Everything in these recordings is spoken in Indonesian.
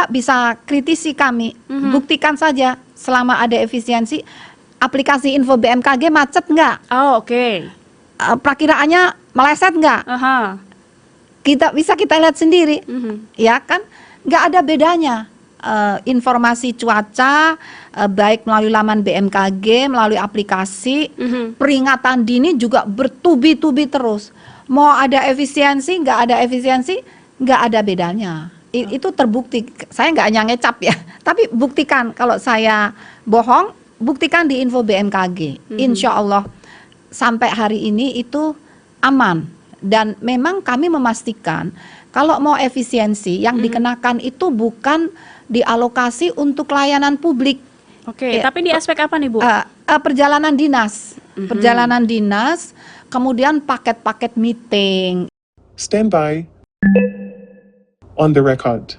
Mbak bisa kritisi kami, buktikan saja selama ada efisiensi. Aplikasi info BMKG macet nggak? Oh, oke. Perakiraannya meleset nggak? Kita lihat sendiri, ya kan? Nggak ada bedanya. Informasi cuaca baik melalui laman BMKG, melalui aplikasi, peringatan dini juga bertubi-tubi terus. Mau ada efisiensi, nggak ada efisiensi, nggak ada bedanya. Itu terbukti. Saya nggak hanya ngecap ya, tapi buktikan kalau saya bohong, buktikan di info BMKG. Insya Allah sampai hari ini itu aman. Dan memang kami memastikan kalau mau efisiensi yang dikenakan itu bukan dialokasi untuk layanan publik. Oke, tapi di aspek apa nih Bu? Perjalanan dinas, perjalanan dinas, kemudian paket-paket meeting. Stand by. On the record.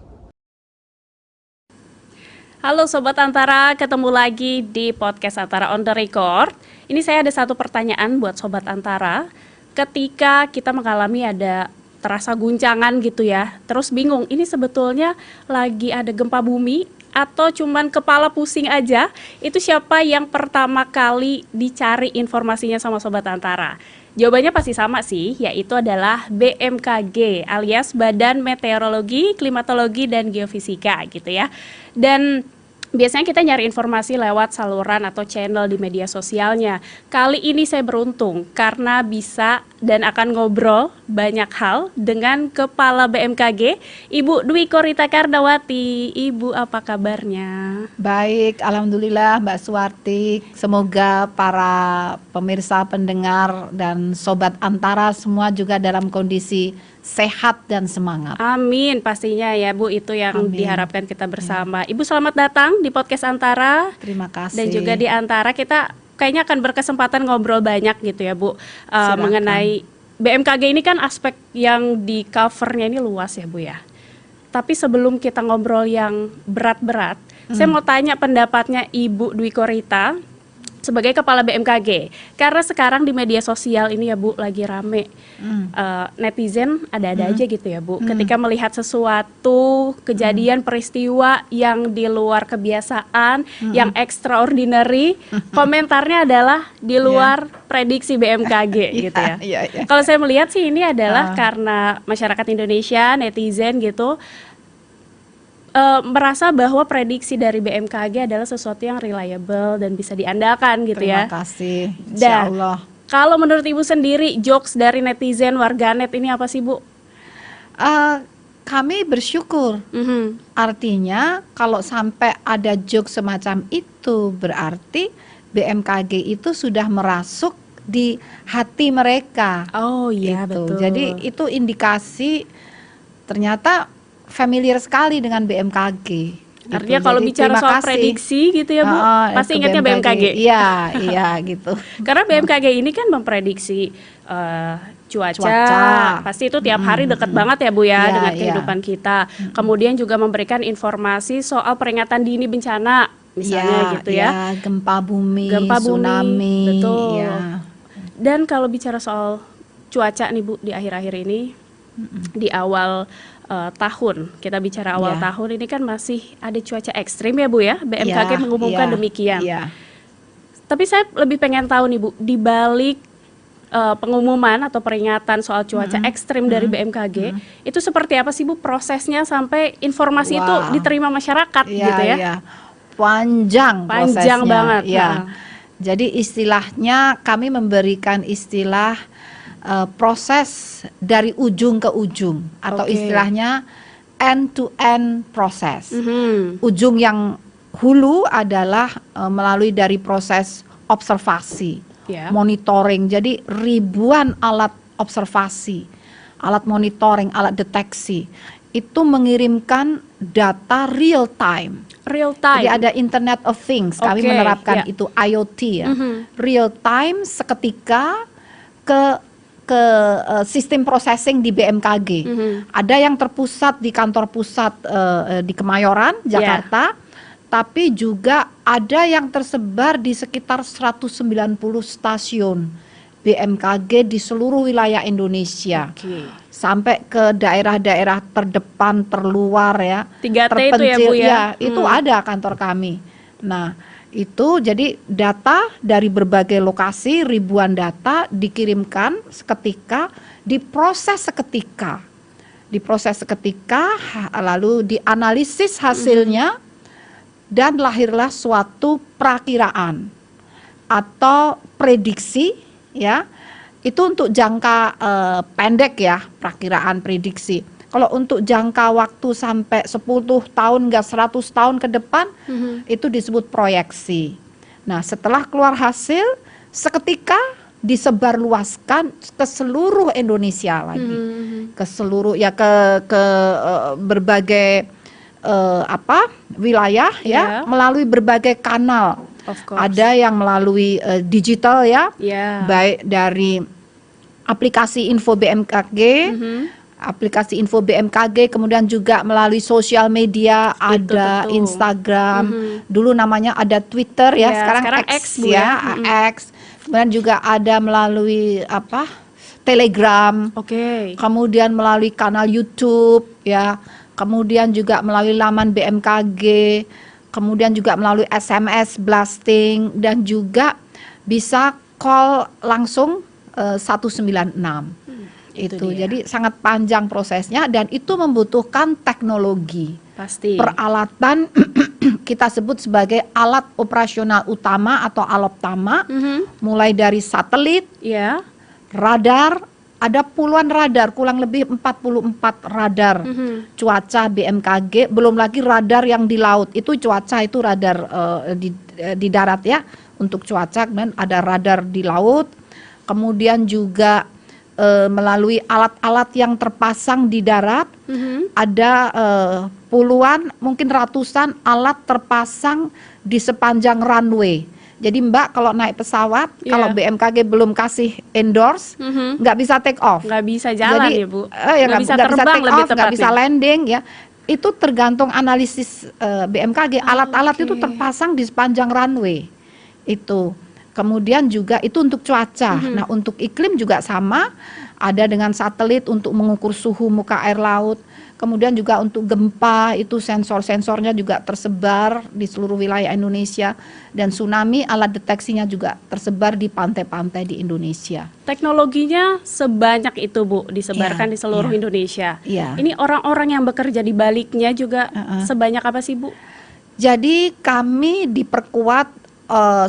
Halo Sobat Antara, ketemu lagi di podcast Antara on the record. Ini saya ada satu pertanyaan buat Sobat Antara. Ketika kita mengalami ada terasa guncangan gitu ya, terus bingung ini sebetulnya lagi ada gempa bumi atau cuman kepala pusing aja, itu siapa yang pertama kali dicari informasinya sama Sobat Antara? Jawabannya pasti sama sih, yaitu adalah BMKG alias Badan Meteorologi, Klimatologi, dan Geofisika gitu ya. Dan biasanya kita nyari informasi lewat saluran atau channel di media sosialnya. Kali ini saya beruntung karena bisa dan akan ngobrol banyak hal dengan Kepala BMKG, Ibu Dwi Korita Karnawati. Ibu, apa kabarnya? Baik, alhamdulillah Mbak Suwarti. Semoga para pemirsa, pendengar, dan Sobat Antara semua juga dalam kondisi sehat dan semangat. Amin, pastinya ya Bu, itu yang diharapkan kita bersama. Ibu selamat datang di podcast Antara. Terima kasih. Dan juga di Antara kita kayaknya akan berkesempatan ngobrol banyak gitu ya Bu, mengenai BMKG ini kan aspek yang di covernya ini luas ya Bu ya. Tapi sebelum kita ngobrol yang berat-berat, saya mau tanya pendapatnya Ibu Dwi Korita sebagai Kepala BMKG, karena sekarang di media sosial ini ya Bu lagi rame, netizen ada-ada aja gitu ya Bu, ketika melihat sesuatu kejadian peristiwa yang di luar kebiasaan, yang extraordinary, komentarnya adalah di luar prediksi BMKG gitu ya. Kalau saya melihat sih ini adalah karena masyarakat Indonesia, netizen gitu, merasa bahwa prediksi dari BMKG adalah sesuatu yang reliable dan bisa diandalkan gitu ya. Terima kasih, insya Allah. Kalau menurut Ibu sendiri, jokes dari netizen, warganet ini apa sih Bu? Kami bersyukur. Artinya kalau sampai ada jokes semacam itu, berarti BMKG itu sudah merasuk di hati mereka. Oh iya gitu. betul. Jadi itu indikasi ternyata familiar sekali dengan BMKG. Artinya gitu. kalau Jadi, bicara soal kasih. prediksi gitu ya Bu, pasti ingatnya BMKG. Iya gitu. Karena BMKG ini kan memprediksi cuaca. Pasti itu tiap hari dekat banget ya Bu ya dengan kehidupan kita. Kemudian juga memberikan informasi soal peringatan dini bencana misalnya gitu ya. Gempa bumi, tsunami. Betul. Ya. Dan kalau bicara soal cuaca nih Bu di akhir-akhir ini, di awal tahun, kita bicara awal tahun ini kan masih ada cuaca ekstrim ya Bu ya, BMKG mengumumkan demikian. Tapi saya lebih pengen tahu nih Bu, di balik pengumuman atau peringatan soal cuaca ekstrim dari BMKG, itu seperti apa sih Bu prosesnya sampai informasi itu diterima masyarakat gitu ya? Panjang prosesnya. Banget. Jadi istilahnya kami memberikan istilah proses dari ujung ke ujung atau istilahnya end to end proses. Ujung yang hulu adalah melalui dari proses observasi, monitoring. Jadi ribuan alat observasi, alat monitoring, alat deteksi itu mengirimkan data real time. Jadi ada Internet of Things. Kami menerapkan itu IoT ya. Real time seketika ke sistem processing di BMKG. Ada yang terpusat di kantor pusat di Kemayoran, Jakarta, tapi juga ada yang tersebar di sekitar 190 stasiun BMKG di seluruh wilayah Indonesia. sampai ke daerah-daerah terdepan, terluar ya, 3T itu ya, Bu, ya? itu ada kantor kami. Nah, itu jadi data dari berbagai lokasi, ribuan data dikirimkan seketika, diproses seketika. Lalu dianalisis hasilnya, dan lahirlah suatu perakiraan atau prediksi ya. Itu untuk jangka pendek ya, perakiraan prediksi. Kalau untuk jangka waktu sampai 10 tahun enggak 100 tahun ke depan, itu disebut proyeksi. Nah, setelah keluar hasil, seketika disebarluaskan ke seluruh Indonesia lagi. Ke seluruh ya ke berbagai wilayah ya, melalui berbagai kanal. Ada yang melalui digital ya, baik dari aplikasi info BMKG, kemudian juga melalui sosial media, ada Instagram, dulu namanya ada Twitter ya, sekarang X ya, X. Kemudian juga ada melalui Telegram, kemudian melalui kanal YouTube ya, kemudian juga melalui laman BMKG, kemudian juga melalui SMS blasting, dan juga bisa call langsung 196. Itu jadi sangat panjang prosesnya, dan itu membutuhkan teknologi. Pasti. Peralatan kita sebut sebagai alat operasional utama atau aloptama, mulai dari satelit, radar, ada puluhan radar, kurang lebih 44 radar cuaca BMKG, belum lagi radar yang di laut. Itu cuaca, itu radar di darat ya, untuk cuaca. Kemudian ada radar di laut, kemudian juga melalui alat-alat yang terpasang di darat, ada puluhan, mungkin ratusan alat terpasang di sepanjang runway. Jadi Mbak kalau naik pesawat, kalau BMKG belum kasih endorse, nggak bisa take off, nggak bisa jalan. Jadi, ya Bu, nggak bisa terbang, nggak bisa landing ya. Itu tergantung analisis BMKG. Alat-alat itu terpasang di sepanjang runway itu. Kemudian juga itu untuk cuaca. Nah, untuk iklim juga sama, ada dengan satelit untuk mengukur suhu muka air laut. Kemudian juga untuk gempa, itu sensor-sensornya juga tersebar di seluruh wilayah Indonesia. Dan tsunami, alat deteksinya juga tersebar di pantai-pantai di Indonesia. Teknologinya sebanyak itu Bu, disebarkan di seluruh Indonesia. Ini orang-orang yang bekerja di baliknya juga sebanyak apa sih Bu? Jadi kami diperkuat,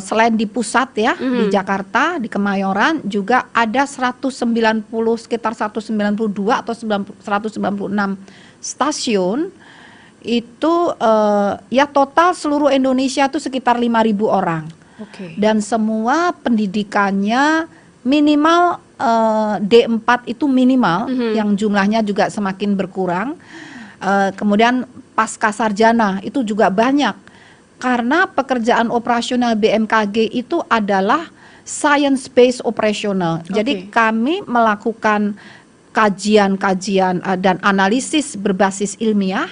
selain di pusat ya, di Jakarta, di Kemayoran, juga ada sekitar 192 atau 196 stasiun. Itu ya total seluruh Indonesia itu sekitar 5.000 orang. Dan semua pendidikannya minimal D4 itu minimal, yang jumlahnya juga semakin berkurang. Kemudian pasca sarjana itu juga banyak. Karena pekerjaan operasional BMKG itu adalah science based operational. Jadi kami melakukan kajian-kajian dan analisis berbasis ilmiah,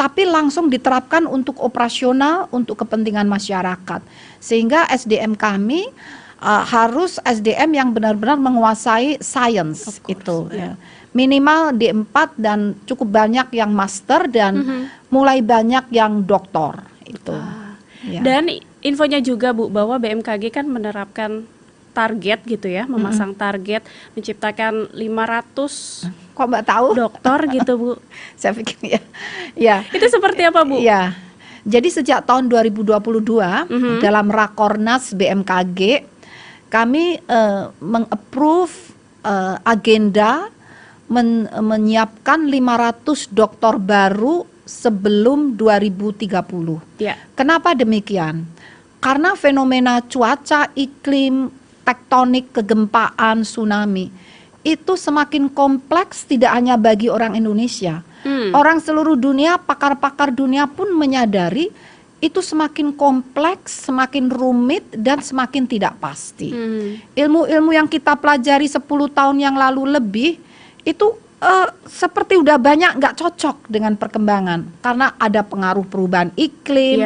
tapi langsung diterapkan untuk operasional, untuk kepentingan masyarakat. Sehingga SDM kami harus SDM yang benar-benar menguasai science itu. Minimal D4 dan cukup banyak yang master dan mulai banyak yang doktor itu. Dan infonya juga Bu, bahwa BMKG kan menerapkan target gitu ya, memasang target menciptakan 500 kok Mbak tahu dokter gitu Bu. Saya pikir ya. Itu seperti apa Bu? Ya. Jadi sejak tahun 2022 dalam Rakornas BMKG kami meng-approve agenda menyiapkan 500 dokter baru sebelum 2030. Kenapa demikian? Karena fenomena cuaca, iklim, tektonik, kegempaan, tsunami itu semakin kompleks, tidak hanya bagi orang Indonesia. Orang seluruh dunia, pakar-pakar dunia pun menyadari itu semakin kompleks, semakin rumit, dan semakin tidak pasti. Ilmu-ilmu yang kita pelajari 10 tahun yang lalu lebih itu seperti udah banyak nggak cocok dengan perkembangan, karena ada pengaruh perubahan iklim,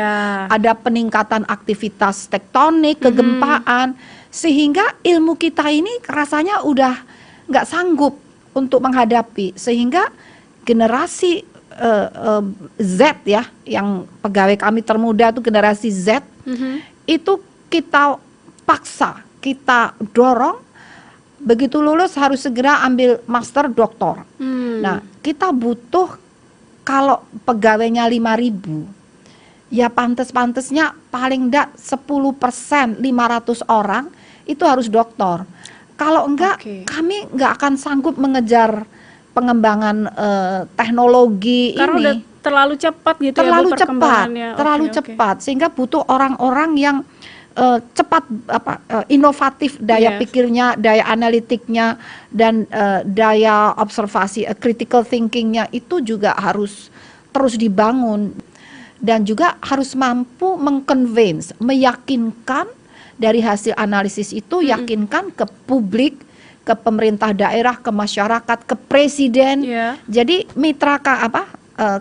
ada peningkatan aktivitas tektonik, kegempaan, sehingga ilmu kita ini rasanya udah nggak sanggup untuk menghadapi, sehingga generasi Z ya, yang pegawai kami termuda itu generasi Z, itu kita paksa, kita dorong, begitu lulus harus segera ambil master doktor. Nah, kita butuh, kalau pegawainya 5.000, ya pantes-pantesnya paling enggak 10%, 500 orang itu harus doktor. Kalau enggak, kami enggak akan sanggup mengejar pengembangan teknologi karena ini. udah terlalu cepat gitu Terlalu ya Bu, perkembangannya. terlalu cepat, sehingga butuh orang-orang yang cepat, inovatif, daya pikirnya, daya analitiknya, dan daya observasi, critical thinkingnya itu juga harus terus dibangun, dan juga harus mampu mengconvince, meyakinkan dari hasil analisis itu, yakinkan ke publik, ke pemerintah daerah, ke masyarakat, ke presiden. Jadi mitra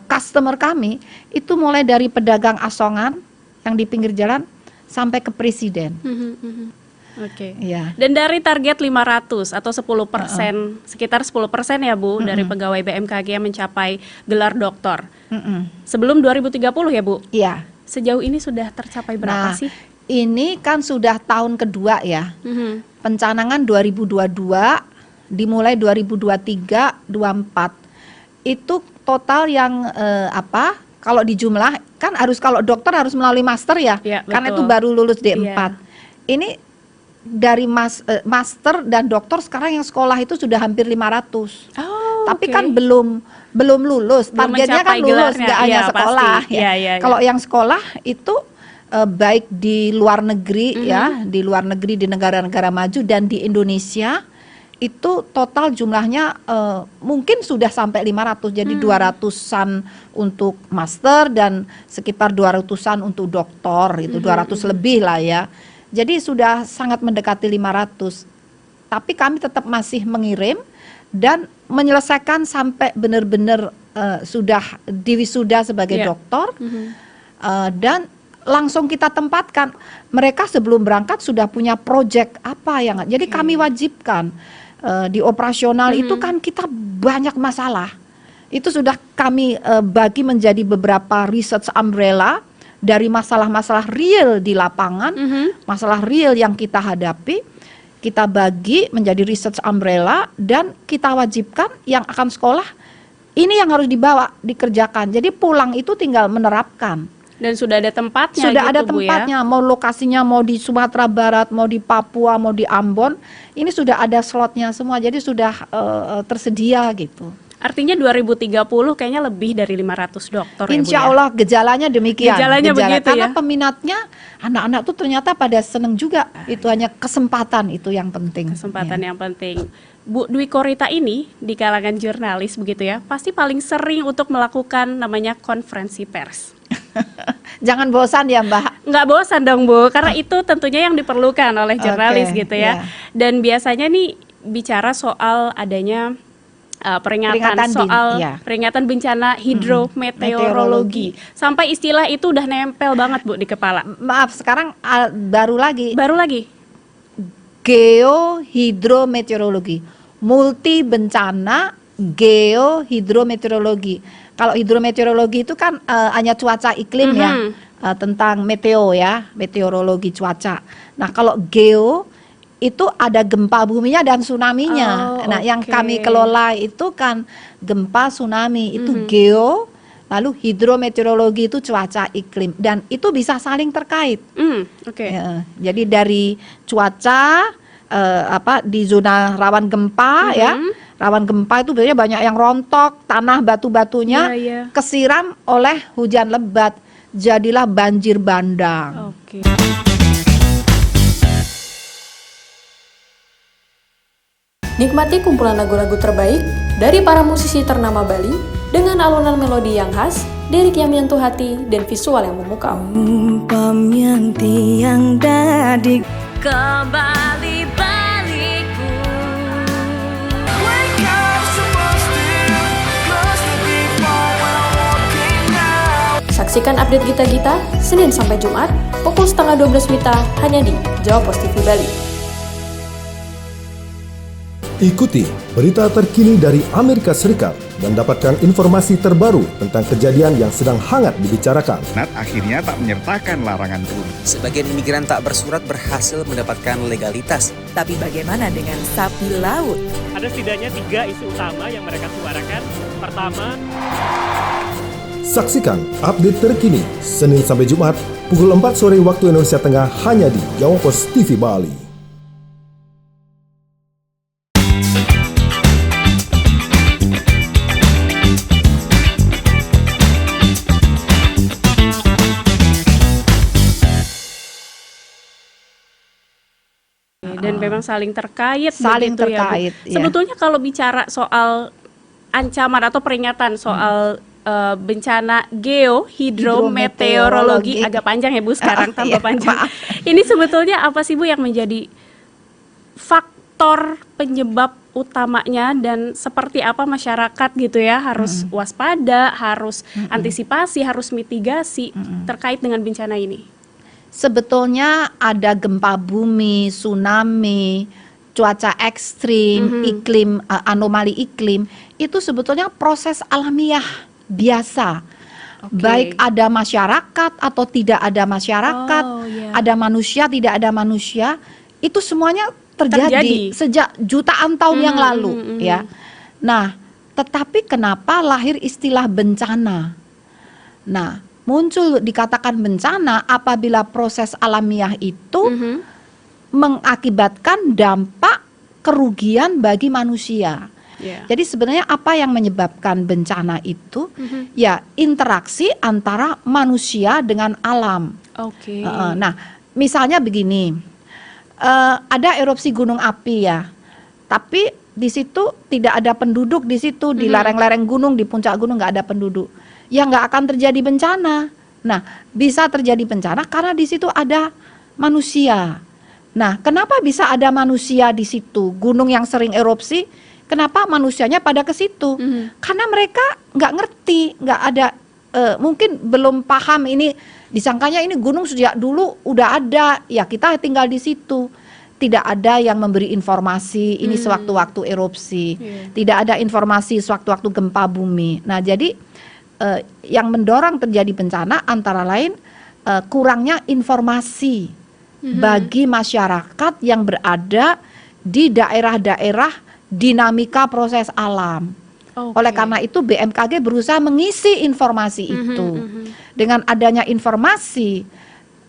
customer kami itu mulai dari pedagang asongan yang di pinggir jalan sampai ke presiden. Ya. Dan dari target 500 atau 10%, sekitar 10% ya Bu, dari pegawai BMKG yang mencapai gelar doktor. Sebelum 2030 ya Bu? Iya. Sejauh ini sudah tercapai berapa sih? Ini kan sudah tahun kedua ya. Pencanangan 2022, dimulai 2023, 24. Itu total yang kalau dijumlah kan harus, kalau dokter harus melalui master ya, karena itu baru lulus D4. Ini dari master dan dokter sekarang yang sekolah itu sudah hampir 500. Tapi kan belum lulus. Targetnya kan lulus, nggak hanya sekolah. Kalau yang sekolah itu baik di luar negeri ya, di luar negeri, di negara-negara maju dan di Indonesia itu total jumlahnya mungkin sudah sampai 500. Jadi 200-an untuk master dan sekitar 200-an untuk doktor, itu 200 lebih lah ya. Jadi sudah sangat mendekati 500. Tapi kami tetap masih mengirim dan menyelesaikan sampai benar-benar sudah diwisuda sebagai doktor, dan langsung kita tempatkan. Mereka sebelum berangkat sudah punya proyek apa yang, jadi kami wajibkan di operasional itu kan kita banyak masalah. Itu sudah kami bagi menjadi beberapa research umbrella dari masalah-masalah real di lapangan, masalah real yang kita hadapi. Kita bagi menjadi research umbrella dan kita wajibkan yang akan sekolah, ini yang harus dibawa, dikerjakan. Jadi pulang itu tinggal menerapkan. Dan sudah ada tempatnya. Sudah gitu, ada Bu, tempatnya, ya? Mau lokasinya mau di Sumatera Barat, mau di Papua, mau di Ambon, ini sudah ada slotnya semua, jadi sudah tersedia gitu. Artinya 2030 kayaknya lebih dari 500 dokter. Insya ya, Bu, Allah gejalanya demikian. Gejalanya begitu karena ya. Peminatnya anak-anak tuh ternyata pada seneng juga. Itu hanya kesempatan itu yang penting. Kesempatan yang penting. Bu Dwi Korita ini di kalangan jurnalis begitu ya, pasti paling sering untuk melakukan namanya konferensi pers. Jangan bosan ya Mbak. Nggak bosan dong Bu, karena itu tentunya yang diperlukan oleh jurnalis gitu ya. Dan biasanya nih bicara soal adanya peringatan bencana hidrometeorologi. Sampai istilah itu udah nempel banget Bu di kepala. Maaf, sekarang baru lagi. Geohidrometeorologi, multi bencana geohidrometeorologi. Kalau hidrometeorologi itu kan hanya cuaca iklim ya, tentang meteorologi cuaca. Nah kalau geo itu ada gempa buminya dan tsunami-nya. Yang kami kelola itu kan gempa, tsunami, itu geo. Lalu hidrometeorologi itu cuaca iklim, dan itu bisa saling terkait. Ya, jadi dari cuaca di zona rawan gempa ya, rawan gempa itu biasanya banyak yang rontok, tanah batu-batunya kesiram oleh hujan lebat, jadilah banjir bandang. Nikmati kumpulan lagu-lagu terbaik dari para musisi ternama Bali dengan alunan melodi yang khas, lirik yang menyentuh hati, dan visual yang memukau. Umpam yang tiang dadik kembali baliku. Saksikan update Gita-Gita Senin sampai Jumat pukul 11:30 WITA hanya di Jawa Pos TV Bali. Ikuti berita terkini dari Amerika Serikat dan dapatkan informasi terbaru tentang kejadian yang sedang hangat dibicarakan. Nat akhirnya tak menyertakan larangan turun. Sebagian imigran tak bersurat berhasil mendapatkan legalitas. Tapi bagaimana dengan sapi laut? Ada setidaknya 3 isu utama yang mereka suarakan. Pertama, saksikan update terkini Senin sampai Jumat pukul 4 sore waktu Indonesia Tengah hanya di Jawa Pos TV Bali. Dan memang saling terkait. Saling begitu terkait, ya, Bu. Sebetulnya kalau bicara soal ancaman atau peringatan soal bencana geohidrometeorologi, agak panjang ya Bu sekarang, tambah panjang. Ini sebetulnya apa sih Bu yang menjadi faktor penyebab utamanya dan seperti apa masyarakat gitu ya harus waspada, harus antisipasi, harus mitigasi terkait dengan bencana ini? Sebetulnya ada gempa bumi, tsunami, cuaca ekstrim, iklim, anomali iklim, itu sebetulnya proses alamiah biasa. Baik ada masyarakat atau tidak ada masyarakat, ada manusia, tidak ada manusia, itu semuanya terjadi. Sejak jutaan tahun yang lalu ya. Nah, tetapi kenapa lahir istilah bencana? Nah, muncul dikatakan bencana apabila proses alamiah itu mengakibatkan dampak kerugian bagi manusia. Jadi sebenarnya apa yang menyebabkan bencana itu? Ya interaksi antara manusia dengan alam. Nah, misalnya begini, ada erupsi gunung api ya, tapi di situ tidak ada penduduk di situ, di lereng-lereng gunung, di puncak gunung nggak ada penduduk. Ya nggak akan terjadi bencana. Nah, bisa terjadi bencana karena di situ ada manusia. Nah, kenapa bisa ada manusia di situ? Gunung yang sering erupsi, kenapa manusianya pada ke situ? Karena mereka nggak ngerti, nggak ada, mungkin belum paham ini. Disangkanya ini gunung sejak dulu udah ada, ya kita tinggal di situ. Tidak ada yang memberi informasi ini sewaktu-waktu erupsi, tidak ada informasi sewaktu-waktu gempa bumi. Nah, jadi yang mendorong terjadi bencana antara lain kurangnya informasi bagi masyarakat yang berada di daerah-daerah dinamika proses alam. Oleh karena itu BMKG berusaha mengisi informasi itu. Dengan adanya informasi,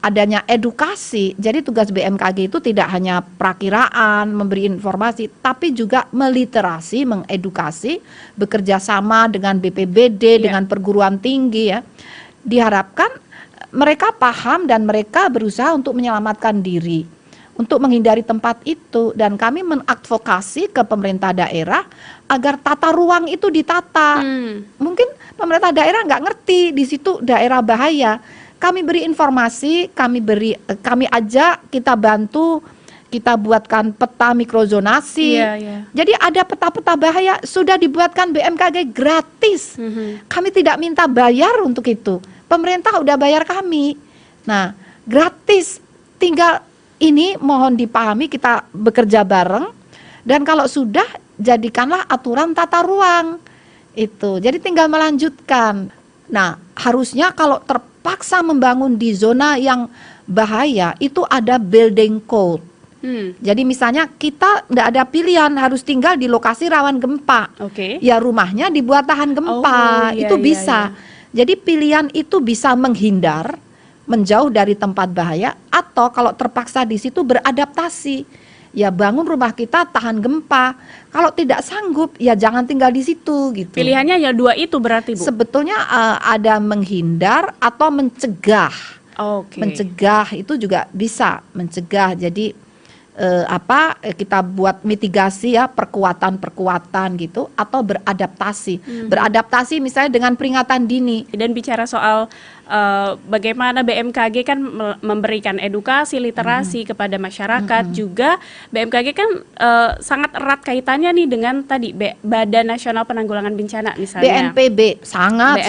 adanya edukasi, jadi tugas BMKG itu tidak hanya perakiraan, memberi informasi, tapi juga meliterasi, mengedukasi, bekerja sama dengan BPBD, dengan perguruan tinggi ya. Diharapkan mereka paham dan mereka berusaha untuk menyelamatkan diri, untuk menghindari tempat itu. Dan kami mengadvokasi ke pemerintah daerah agar tata ruang itu ditata. Mungkin pemerintah daerah nggak ngerti di situ daerah bahaya. Kami beri informasi, kami ajak, kita bantu, kita buatkan peta mikrozonasi. Jadi ada peta-peta bahaya sudah dibuatkan BMKG gratis. Kami tidak minta bayar untuk itu. Pemerintah udah bayar kami. Nah, gratis. Tinggal ini mohon dipahami, kita bekerja bareng. Dan kalau sudah, jadikanlah aturan tata ruang. Itu. Jadi tinggal melanjutkan. Nah, harusnya kalau terpaksa membangun di zona yang bahaya, itu ada building code. Jadi misalnya kita tidak ada pilihan, harus tinggal di lokasi rawan gempa. Ya rumahnya dibuat tahan gempa, itu bisa. Jadi pilihan itu bisa menghindar, menjauh dari tempat bahaya, atau kalau terpaksa di situ beradaptasi. Ya bangun rumah kita tahan gempa. Kalau tidak sanggup, ya jangan tinggal di situ gitu. Pilihannya ya dua itu berarti Bu? Sebetulnya ada menghindar atau mencegah. Mencegah itu juga bisa mencegah. Jadi kita buat mitigasi ya, perkuatan gitu, atau beradaptasi. Beradaptasi misalnya dengan peringatan dini. Dan bicara soal bagaimana BMKG kan memberikan edukasi, literasi kepada masyarakat, juga BMKG kan sangat erat kaitannya nih dengan tadi Badan Nasional Penanggulangan Bencana misalnya. BNPB sangat.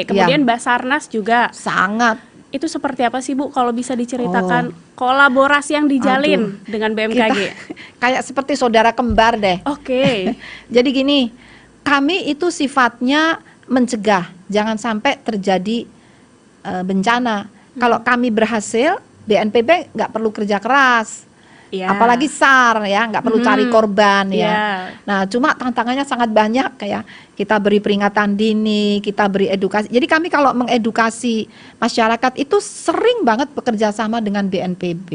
Kemudian Basarnas juga sangat. Itu seperti apa sih Bu kalau bisa diceritakan kolaborasi yang dijalin dengan BMKG? kayak seperti saudara kembar deh. Oke. Jadi gini, kami itu sifatnya mencegah, jangan sampai terjadi bencana. Kalau kami berhasil, BNPB nggak perlu kerja keras. Apalagi SAR ya, nggak perlu cari korban ya. Nah, cuma tantangannya sangat banyak, kayak kita beri peringatan dini, kita beri edukasi. Jadi kami kalau mengedukasi masyarakat itu sering banget bekerja sama dengan BNPB.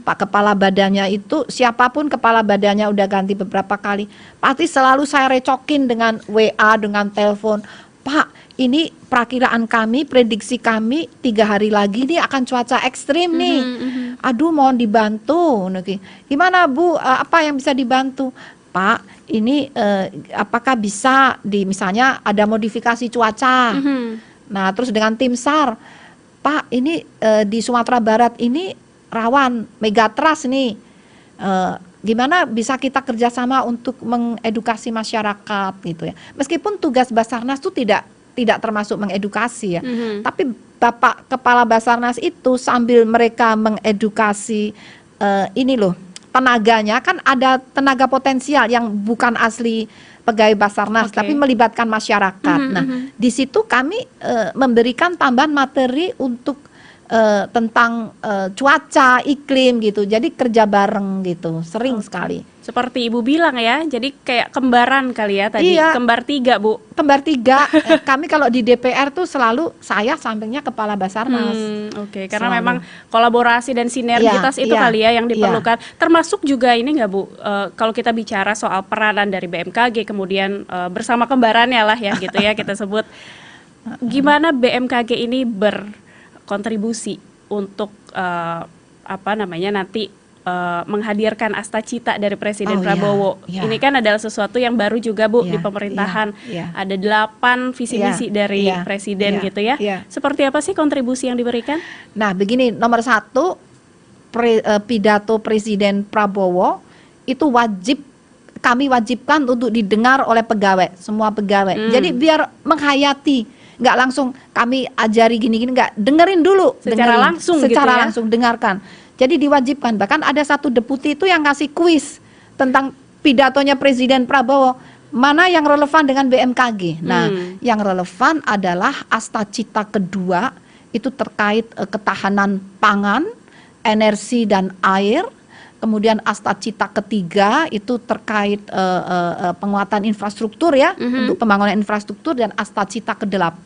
Pak Kepala Badannya itu, siapapun kepala badannya udah ganti beberapa kali, pasti selalu saya recokin dengan WA, dengan telepon. Pak, ini perakiraan kami, prediksi kami 3 hari lagi nih akan cuaca ekstrim nih. Aduh, mohon dibantu. Gimana Bu? Apa yang bisa dibantu? Pak, ini apakah bisa misalnya ada modifikasi cuaca? Nah, terus dengan tim SAR, Pak, ini di Sumatera Barat ini rawan megatrust nih. Gimana bisa kita kerjasama untuk mengedukasi masyarakat gitu ya. Meskipun tugas Basarnas itu tidak termasuk mengedukasi ya, tapi Bapak Kepala Basarnas itu sambil mereka mengedukasi ini loh, tenaganya kan ada tenaga potensial yang bukan asli pegawai Basarnas, tapi melibatkan masyarakat. Nah, di situ kami memberikan tambahan materi untuk tentang cuaca, iklim gitu. Jadi kerja bareng gitu, sering sekali. Seperti Ibu bilang ya, jadi kayak kembaran kali ya tadi. Iya. Kembar 3 Bu. Kembar 3. Kami kalau di DPR tuh selalu saya sampingnya Kepala Basarnas. Oke, karena memang kolaborasi dan sinergitas itu kali ya yang diperlukan. Termasuk juga ini nggak Bu, kalau kita bicara soal peranan dari BMKG kemudian bersama kembarannya lah ya gitu ya kita sebut. Gimana BMKG ini kontribusi untuk nanti menghadirkan Asta Cita dari Presiden Prabowo. Ini kan adalah sesuatu yang baru juga Bu di pemerintahan. Ada 8 visi misi dari Presiden gitu ya. Seperti apa sih kontribusi yang diberikan? Nah, begini, nomor 1 pidato Presiden Prabowo itu kami wajibkan untuk didengar oleh pegawai, semua pegawai. Jadi biar menghayati, nggak langsung kami ajari gini-gini, nggak, dengerin dulu, secara langsung gitu ya? Langsung dengarkan. Jadi diwajibkan, bahkan ada satu deputi itu yang ngasih kuis tentang pidatonya Presiden Prabowo, mana yang relevan dengan BMKG. Nah, yang relevan adalah Asta Cita kedua itu terkait ketahanan pangan, energi dan air. Kemudian Asta Cita ketiga itu terkait penguatan infrastruktur ya, untuk pembangunan infrastruktur, dan Asta Cita ke-8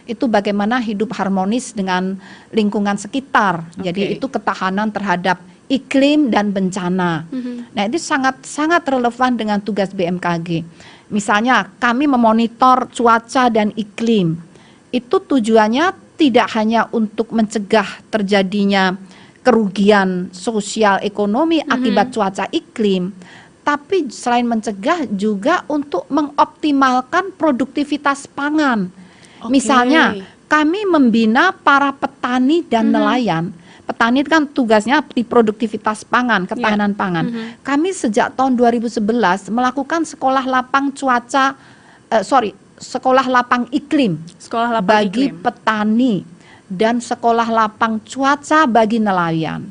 itu bagaimana hidup harmonis dengan lingkungan sekitar. Jadi itu ketahanan terhadap iklim dan bencana. Nah, itu sangat relevan dengan tugas BMKG. Misalnya kami memonitor cuaca dan iklim. Itu tujuannya tidak hanya untuk mencegah terjadinya kerugian sosial ekonomi akibat cuaca iklim, tapi selain mencegah juga untuk mengoptimalkan produktivitas pangan. Misalnya kami membina para petani dan nelayan. Petani kan tugasnya di produktivitas pangan, ketahanan pangan. Kami sejak tahun 2011 melakukan sekolah lapang iklim bagi petani dan sekolah lapang cuaca bagi nelayan.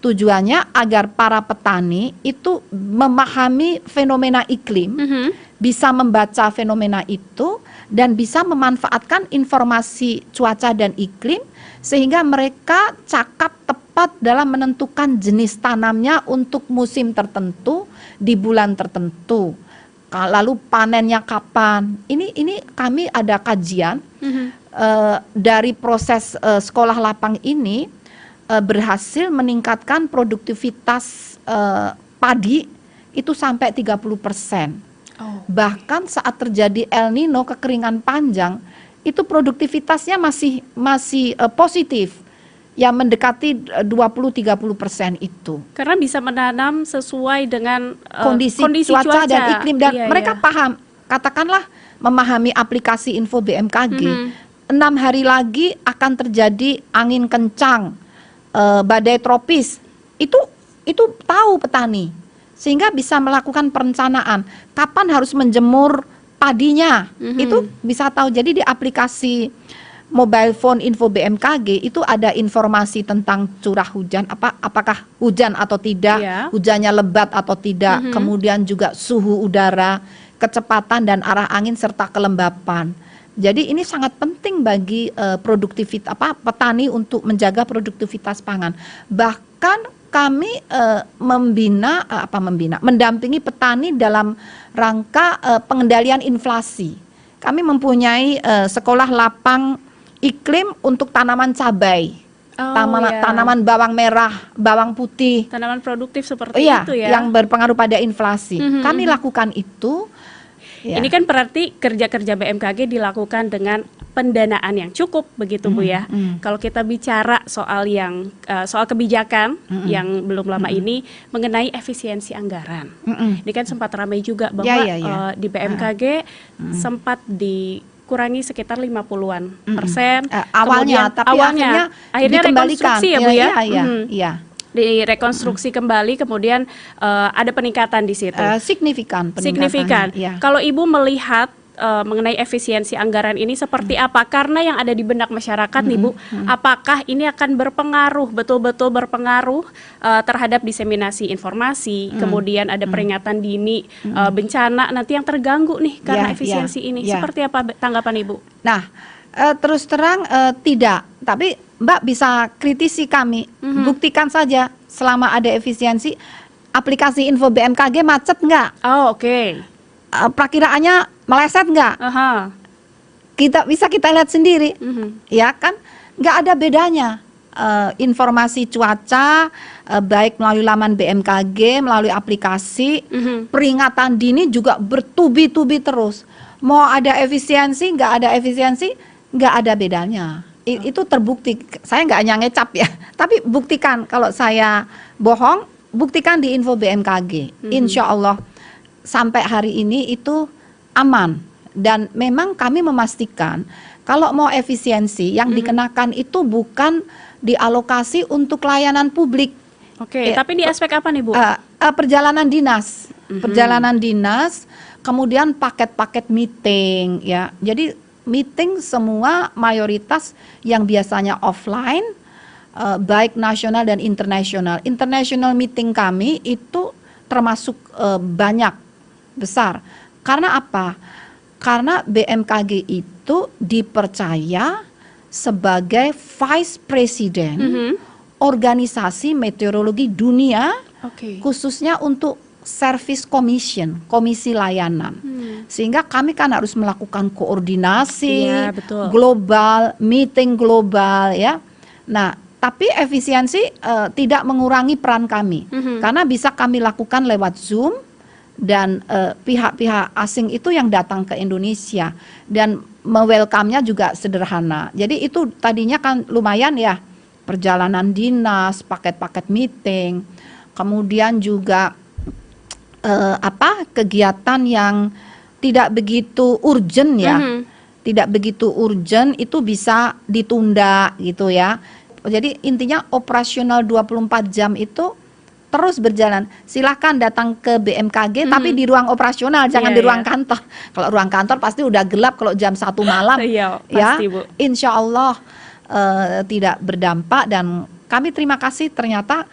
Tujuannya agar para petani itu memahami fenomena iklim, bisa membaca fenomena itu, dan bisa memanfaatkan informasi cuaca dan iklim sehingga mereka cakap tepat dalam menentukan jenis tanamnya untuk musim tertentu di bulan tertentu. Lalu panennya kapan? Ini kami ada kajian dari proses sekolah lapang ini berhasil meningkatkan produktivitas padi itu sampai 30%. Bahkan saat terjadi El Nino, kekeringan panjang, itu produktivitasnya masih positif, ya mendekati 20-30% itu. Karena bisa menanam sesuai dengan kondisi cuaca dan iklim, dan mereka paham, katakanlah memahami aplikasi info BMKG. 6 hari lagi akan terjadi angin kencang, badai tropis. Itu tahu petani. Sehingga bisa melakukan perencanaan kapan harus menjemur padinya, itu bisa tahu. Jadi di aplikasi mobile phone info BMKG itu ada informasi tentang curah hujan, apakah hujan atau tidak, hujannya lebat atau tidak, kemudian juga suhu udara, kecepatan dan arah angin serta kelembapan. Jadi ini sangat penting bagi produktivitas petani untuk menjaga produktivitas pangan. Bahkan kami mendampingi petani dalam rangka pengendalian inflasi. Kami mempunyai sekolah lapang iklim untuk tanaman cabai, tanaman bawang merah, bawang putih, tanaman produktif seperti itu ya, yang berpengaruh pada inflasi. Kami lakukan itu. Ya. Ini kan berarti kerja-kerja BMKG dilakukan dengan pendanaan yang cukup begitu Bu ya. Kalau kita bicara soal soal kebijakan yang belum lama ini mengenai efisiensi anggaran. Ini kan sempat ramai juga bahwa di BMKG sempat dikurangi sekitar 50-an persen. Awalnya, tapi akhirnya rekonstruksi ya Bu ya. Iya. Direkonstruksi kembali, kemudian ada peningkatan di situ. Signifikan. Ya. Kalau Ibu melihat mengenai efisiensi anggaran ini seperti apa? Karena yang ada di benak masyarakat nih Bu, apakah ini akan betul-betul berpengaruh terhadap diseminasi informasi, kemudian ada peringatan dini bencana nanti yang terganggu nih karena efisiensi ini. Seperti apa tanggapan Ibu? Nah, terus terang tidak, tapi Mbak bisa kritisi kami, buktikan saja selama ada efisiensi, aplikasi info BMKG macet nggak? Oh oke. Perakiraannya meleset nggak? Bisa kita lihat sendiri, ya kan? Nggak ada bedanya. Informasi cuaca baik melalui laman BMKG, melalui aplikasi, peringatan dini juga bertubi-tubi terus. Mau ada efisiensi, nggak ada efisiensi, nggak ada bedanya. Itu terbukti. Saya nggak hanya ngecap ya, tapi buktikan kalau saya bohong, buktikan di info BMKG. Insya Allah sampai hari ini itu aman. Dan memang kami memastikan kalau mau efisiensi yang dikenakan itu bukan dialokasi untuk layanan publik. Oke, tapi di aspek apa nih Bu? Perjalanan dinas, perjalanan dinas, kemudian paket-paket meeting ya. Jadi meeting semua mayoritas yang biasanya offline, baik nasional dan internasional. International meeting kami itu termasuk banyak, besar. Karena apa? Karena BMKG itu dipercaya sebagai Vice President organisasi meteorologi dunia, khususnya untuk Service Commission, komisi layanan. Sehingga kami kan harus melakukan koordinasi global, meeting global ya. Nah, tapi efisiensi tidak mengurangi peran kami. Karena bisa kami lakukan lewat Zoom dan pihak-pihak asing itu yang datang ke Indonesia dan welcome-nya juga sederhana. Jadi itu tadinya kan lumayan ya, perjalanan dinas, paket-paket meeting, kemudian juga kegiatan yang tidak begitu urgent ya, tidak begitu urgent itu bisa ditunda gitu ya. Jadi intinya operasional 24 jam itu terus berjalan. Silahkan datang ke BMKG tapi di ruang operasional, jangan di ruang kantor. Kalau ruang kantor pasti udah gelap kalau jam 1 malam. Pasti, Bu. Insya Allah tidak berdampak dan kami terima kasih ternyata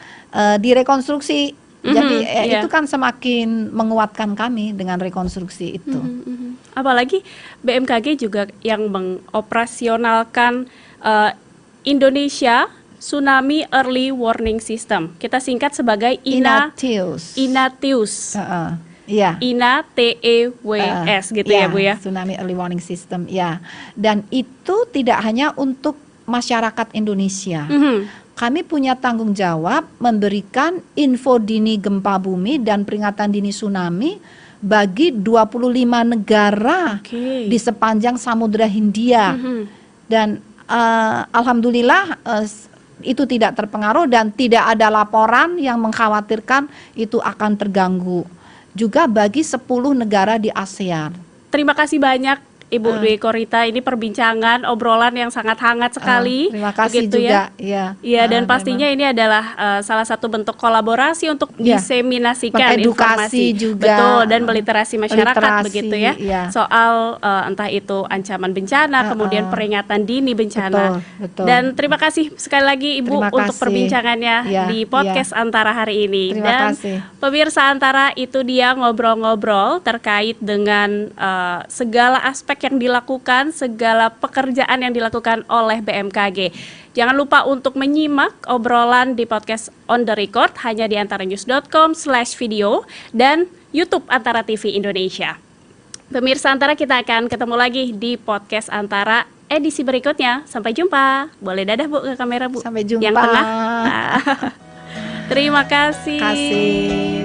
direkonstruksi. Jadi itu kan semakin menguatkan kami dengan rekonstruksi itu. Apalagi BMKG juga yang mengoperasionalkan Indonesia Tsunami Early Warning System. Kita singkat sebagai INATEWS. INATEWS gitu ya Bu ya. Tsunami Early Warning System ya. Dan itu tidak hanya untuk masyarakat Indonesia. Kami punya tanggung jawab memberikan info dini gempa bumi dan peringatan dini tsunami bagi 25 negara di sepanjang Samudra Hindia. Dan alhamdulillah itu tidak terpengaruh dan tidak ada laporan yang mengkhawatirkan itu akan terganggu. Juga bagi 10 negara di ASEAN. Terima kasih banyak Ibu Dwi Korita, ini perbincangan obrolan yang sangat hangat sekali. Terima kasih begitu juga. Iya, dan pastinya ini adalah salah satu bentuk kolaborasi untuk diseminasikan edukasi informasi juga. Betul, dan meliterasi masyarakat Literasi, begitu ya. Soal entah itu ancaman bencana, kemudian peringatan dini bencana. Betul. Dan terima kasih sekali lagi Ibu untuk perbincangannya di podcast Antara hari ini. Terima kasih. Pemirsa Antara, itu dia ngobrol-ngobrol terkait dengan segala aspek yang dilakukan, segala pekerjaan yang dilakukan oleh BMKG. Jangan lupa untuk menyimak obrolan di podcast On The Record hanya di antaranews.com/video dan YouTube Antara TV Indonesia. Pemirsa Antara, kita akan ketemu lagi di podcast Antara edisi berikutnya. Sampai jumpa. Boleh dadah Bu ke kamera Bu. Sampai jumpa. Yang tengah. Terima kasih.